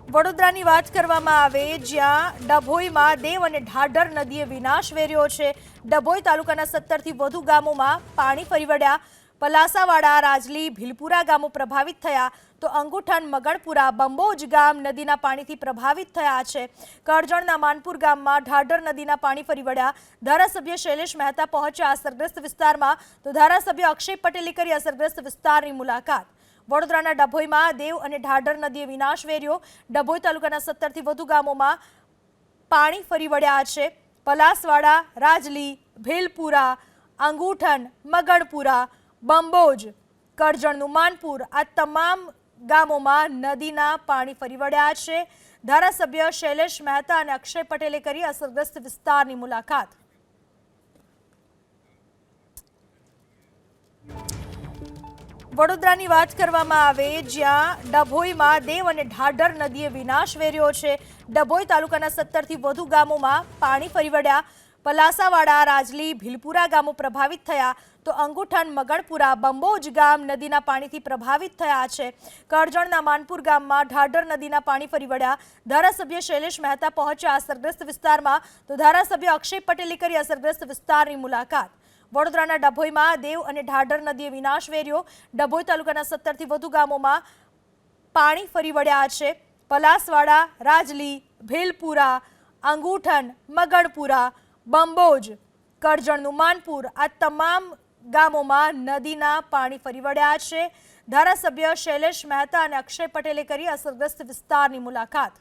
વડોદરાની વાત કરવામાં આવે જ્યાં ડભોઈમાં દેવ અને ઢાઢર નદીએ વિનાશ વેર્યો છે। ડભોઈ તાલુકાના 17થી વધુ ગામોમાં પાણી ફરી વળ્યા। પલાસાવાડા, રાજલી, ભીલપુરા ગામો પ્રભાવિત થયા તો અંગુઠન, મગણપુરા, બંબોજ ગામ નદીના પાણીથી પ્રભાવિત થયા છે। કરજણના માનપુર ગામમાં ઢાઢર નદીના પાણી ફરી વળ્યા। ધારાસભ્ય શૈલેષ મહેતા પહોંચ્યા અસરગ્રસ્ત વિસ્તારમાં તો ધારાસભ્ય અક્ષય પટેલે કરી અસરગ્રસ્ત વિસ્તારની મુલાકાત। વડોદરાના ડભોઈમાં દેવ અને ઢાઢર નદીએ વિનાશ વેર્યો। ડભોઈ તાલુકાના 17થી વધુ ગામોમાં પાણી ફરી વળ્યા છે। પલાસવાડા, રાજલી, ભીલપુરા, અંગુઠન, મગણપુરા, બંબોજ, કરજણનું માનપુર આ તમામ ગામોમાં નદીના પાણી ફરી વળ્યા છે। ધારાસભ્ય શૈલેષ મહેતા અને અક્ષય પટેલે કરી અસરગ્રસ્ત વિસ્તારની મુલાકાત। વડોદરાની વાત કરવામાં આવે જ્યાં ડભોઈમાં દેવ અને ઢાઢર નદીએ વિનાશ વેર્યો છે। ડભોઈ તાલુકાના 17થી વધુ ગામોમાં પાણી ફરી વળ્યા। પલાસાવાડા, રાજલી, ભીલપુરા ગામો પ્રભાવિત થયા તો અંગુઠન, મગણપુરા, બંબોજ ગામ નદીના પાણીથી પ્રભાવિત થયા છે। કરજણના માનપુર ગામમાં ઢાઢર નદીના પાણી ફરી વળ્યા। ધારાસભ્ય શૈલેષ મહેતા પહોંચ્યા અસરગ્રસ્ત વિસ્તારમાં તો ધારાસભ્ય અક્ષય પટેલે કરી અસરગ્રસ્ત વિસ્તારની મુલાકાત। વડોદરાના ડભોઈમાં દેવ અને ઢાઢર નદીએ વિનાશ વેર્યો। ડભોઈ તાલુકાના 17થી વધુ ગામોમાં પાણી ફરી વળ્યા છે। પલાસવાડા, રાજલી, ભીલપુરા, અંગુઠન, મગણપુરા, બંબોજ, કરજણનું માનપુર આ તમામ ગામોમાં નદીના પાણી ફરી વળ્યા છે। ધારાસભ્ય શૈલેષ મહેતા અને અક્ષય પટેલે કરી અસરગ્રસ્ત વિસ્તારની મુલાકાત।